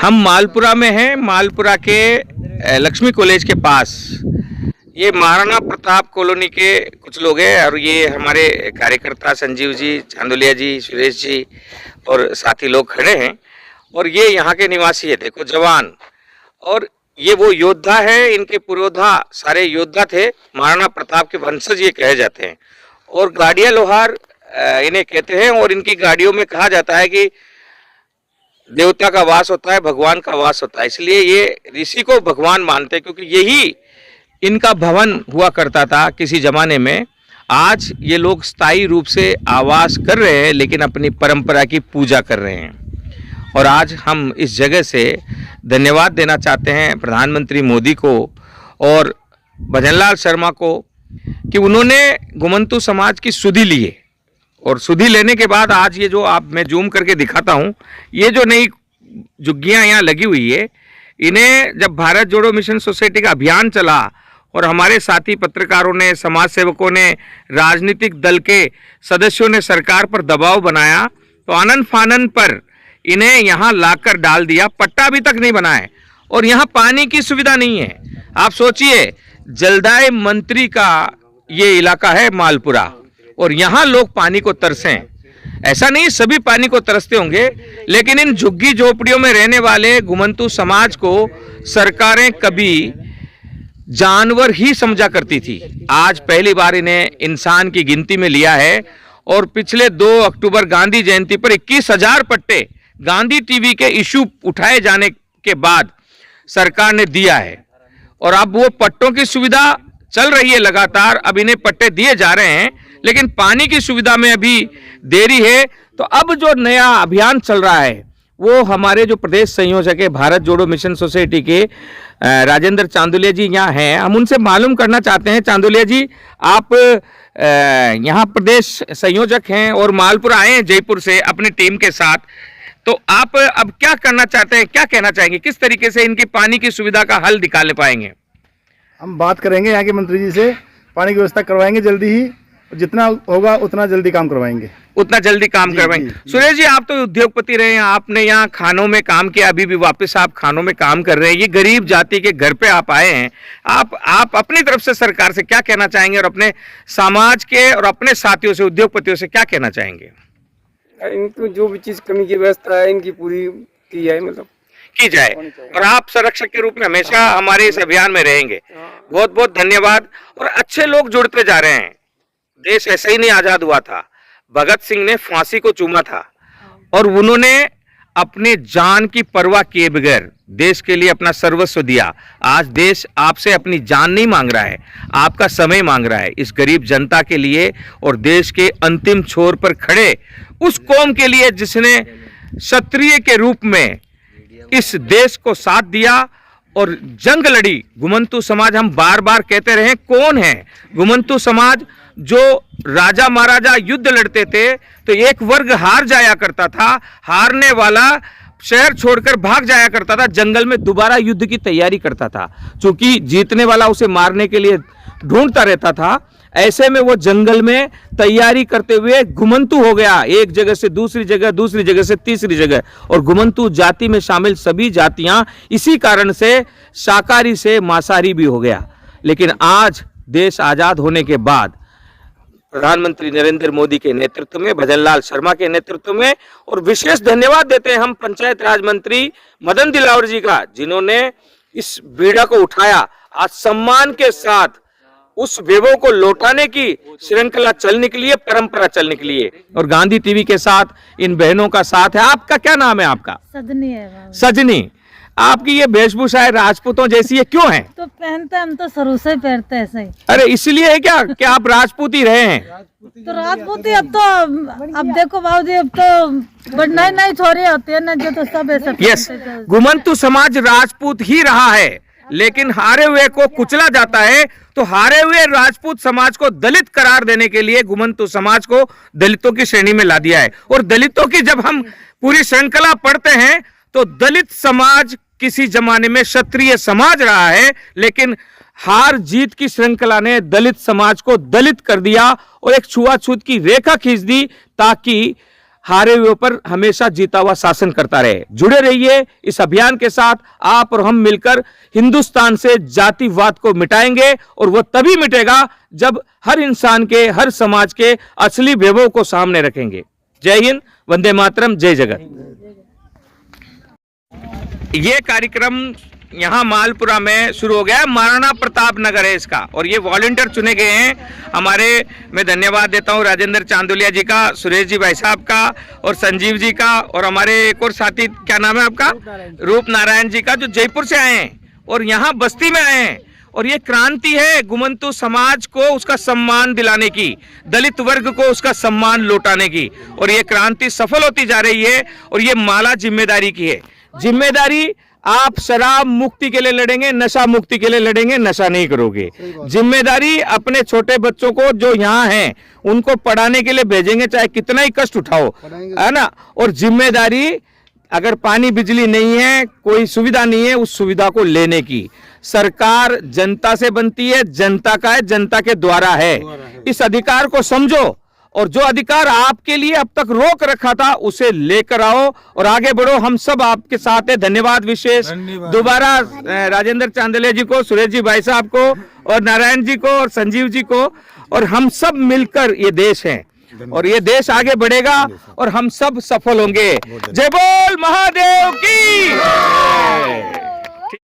हम मालपुरा में हैं, मालपुरा के लक्ष्मी कॉलेज के पास। ये महाराणा प्रताप कॉलोनी के कुछ लोग हैं और ये हमारे कार्यकर्ता संजीव जी, चांदोलिया जी, सुरेश जी और साथी लोग खड़े हैं। और ये यहाँ के निवासी है, देखो जवान। और ये वो योद्धा है, इनके पुरोधा सारे योद्धा थे, महाराणा प्रताप के वंशज ये कहे जाते हैं। और गाड़िया लोहार इन्हें कहते हैं। और इनकी गाड़ियों में कहा जाता है कि देवता का वास होता है, भगवान का वास होता है, इसलिए ये ऋषि को भगवान मानते हैं, क्योंकि यही इनका भवन हुआ करता था किसी जमाने में। आज ये लोग स्थायी रूप से आवास कर रहे हैं, लेकिन अपनी परंपरा की पूजा कर रहे हैं। और आज हम इस जगह से धन्यवाद देना चाहते हैं प्रधानमंत्री मोदी को और भजनलाल शर्मा को कि उन्होंने घुमंतू समाज की सुधि ली है। और सुधि लेने के बाद आज ये जो आप मैं जूम करके दिखाता हूँ, ये जो नई झुग्गियाँ यहाँ लगी हुई है, इन्हें जब भारत जोड़ो मिशन सोसाइटी का अभियान चला और हमारे साथी पत्रकारों ने, समाज सेवकों ने, राजनीतिक दल के सदस्यों ने सरकार पर दबाव बनाया, तो आनन फानन पर इन्हें यहाँ लाकर डाल दिया। पट्टा अभी तक नहीं बना है और यहाँ पानी की सुविधा नहीं है। आप सोचिए, जलदाय मंत्री का ये इलाका है मालपुरा, और यहाँ लोग पानी को तरसें। ऐसा नहीं सभी पानी को तरसते होंगे, लेकिन इन झुग्गी झोपड़ियों में रहने वाले घुमंतू समाज को सरकारें कभी जानवर ही समझा करती थी। आज पहली बार इन्हें इंसान की गिनती में लिया है। और पिछले 2 अक्टूबर गांधी जयंती पर 21,000 पट्टे गांधी टीवी के इशू उठाए जाने के बाद सरकार ने दिया है। और अब वो पट्टों की सुविधा चल रही है लगातार, अब इन्हें पट्टे दिए जा रहे हैं, लेकिन पानी की सुविधा में अभी देरी है। तो अब जो नया अभियान चल रहा है वो हमारे जो प्रदेश संयोजक है भारत जोड़ो मिशन सोसाइटी के राजेंद्र चांदोलिया जी यहाँ हैं। हम उनसे मालूम करना चाहते हैं। चांदोलिया जी, आप यहाँ प्रदेश संयोजक हैं और मालपुरा आए हैं जयपुर से अपनी टीम के साथ, तो आप अब क्या करना चाहते हैं, क्या कहना चाहेंगे, किस तरीके से इनकी पानी की सुविधा का हल निकाल पाएंगे? हम बात करेंगे यहाँ के मंत्री जी से, पानी की व्यवस्था करवाएंगे जल्दी ही, जितना होगा उतना जल्दी काम करवाएंगे, उतना जल्दी काम करवाएंगे। सुरेश जी, आप तो उद्योगपति रहे हैं, आपने यहाँ खानों में काम किया, अभी भी वापस आप खानों में काम कर रहे हैं। ये गरीब जाति के घर पे आप आए हैं, आप अपनी तरफ से सरकार से क्या कहना चाहेंगे और अपने समाज के और अपने साथियों से, उद्योगपतियों से क्या कहना चाहेंगे? इनको जो भी चीज कमी की व्यवस्था है इनकी पूरी की जाए, मतलब की जाए। और आप संरक्षक के रूप में हमेशा हमारे इस अभियान में रहेंगे। बहुत बहुत धन्यवाद। और अच्छे लोग जुड़ते जा रहे हैं। देश ऐसे ही नहीं आजाद हुआ था। भगत सिंह ने फांसी को चूमा था और उन्होंने अपने जान की परवाह किए बगैर देश के लिए अपना सर्वस्व दिया। आज देश आपसे अपनी जान नहीं मांग रहा है, आपका समय मांग रहा है इस गरीब जनता के लिए और देश के अंतिम छोर पर खड़े उस कौम के लिए जिसने क्षत्रिय के रूप में इस देश को साथ दिया और जंग लड़ी। घुमंतू समाज, हम बार बार कहते रहे, कौन है घुमंतू समाज? जो राजा महाराजा युद्ध लड़ते थे तो एक वर्ग हार जाया करता था, हारने वाला शहर छोड़कर भाग जाया करता था, जंगल में दोबारा युद्ध की तैयारी करता था, क्योंकि जीतने वाला उसे मारने के लिए ढूंढता रहता था। ऐसे में वो जंगल में तैयारी करते हुए घुमंतू हो गया, एक जगह से दूसरी जगह, दूसरी जगह से तीसरी जगह। और घुमंतू जाति में शामिल सभी जातियां इसी कारण से शाकाहारी से मांसाहारी भी हो गया। लेकिन आज देश आजाद होने के बाद प्रधानमंत्री नरेंद्र मोदी के नेतृत्व में, भजनलाल शर्मा के नेतृत्व में, और विशेष धन्यवाद देते हैं हम पंचायत राज मंत्री मदन दिलावर जी का, जिन्होंने इस बीड़ा को उठाया। आज सम्मान के साथ उस वैभव को लौटाने की श्रृंखला चल निकली है, परंपरा चल निकली है। और गांधी टीवी के साथ इन बहनों का साथ है। आपका क्या नाम है? आपका सजनी है। सजनी, आपकी ये वेशभूषा है राजपूतों जैसी, है क्यों है? तो पहनते, हम तो शुरू से पहनते हैं ऐसे ही। अरे इसलिए है क्या कि आप राजपूत ही रहे हैं? तो राजपूत ही, अब देखो बाबूजी, अब तो नई छोरी होती है ना, जो तो सब ऐसे। यस, घुमंतू समाज राजपूत ही रहा है, लेकिन हारे हुए को कुचला जाता है। तो हारे हुए राजपूत समाज को दलित करार देने के लिए घुमंतू समाज को दलितों की श्रेणी में ला दिया है। और दलितों की जब हम पूरी श्रृंखला पढ़ते हैं तो दलित समाज किसी जमाने में क्षत्रिय समाज रहा है, लेकिन हार जीत की श्रृंखला ने दलित समाज को दलित कर दिया और एक छुआछूत की रेखा खींच दी, ताकि हारे हुए पर हमेशा जीता हुआ शासन करता रहे। जुड़े रहिए इस अभियान के साथ। आप और हम मिलकर हिंदुस्तान से जातिवाद को मिटाएंगे और वह तभी मिटेगा जब हर इंसान के, हर समाज के असली वैभव को सामने रखेंगे। जय हिंद, वंदे मातरम, जय जगत। ये कार्यक्रम यहाँ मालपुरा में शुरू हो गया है। महाराणा प्रताप नगर है इसका, और ये वॉलंटियर चुने गए हैं हमारे। मैं धन्यवाद देता हूँ राजेंद्र चांदोलिया जी का, सुरेश जी भाई साहब का, और संजीव जी का, और हमारे एक और साथी, क्या नाम है आपका, रूप नारायण जी का, जो जयपुर से आए हैं और यहाँ बस्ती में आए हैं। और ये क्रांति है गुमंतु समाज को उसका सम्मान दिलाने की, दलित वर्ग को उसका सम्मान लौटाने की, और ये क्रांति सफल होती जा रही है। और ये माला जिम्मेदारी की है। जिम्मेदारी, आप शराब मुक्ति के लिए लड़ेंगे, नशा मुक्ति के लिए लड़ेंगे, नशा नहीं करोगे। जिम्मेदारी अपने छोटे बच्चों को जो यहाँ हैं उनको पढ़ाने के लिए भेजेंगे, चाहे कितना ही कष्ट उठाओ, है ना। और जिम्मेदारी, अगर पानी बिजली नहीं है, कोई सुविधा नहीं है, उस सुविधा को लेने की। सरकार जनता से बनती है, जनता का है, जनता के द्वारा है। इस अधिकार को समझो, और जो अधिकार आपके लिए अब तक रोक रखा था उसे लेकर आओ और आगे बढ़ो। हम सब आपके साथ हैं। धन्यवाद विशेष दोबारा राजेंद्र चांदोलिया जी को, सुरेश जी भाई साहब को, और नारायण जी को, और संजीव जी को। और हम सब मिलकर ये देश है, और ये देश आगे बढ़ेगा और हम सब सफल होंगे। जय बोल महादेव की।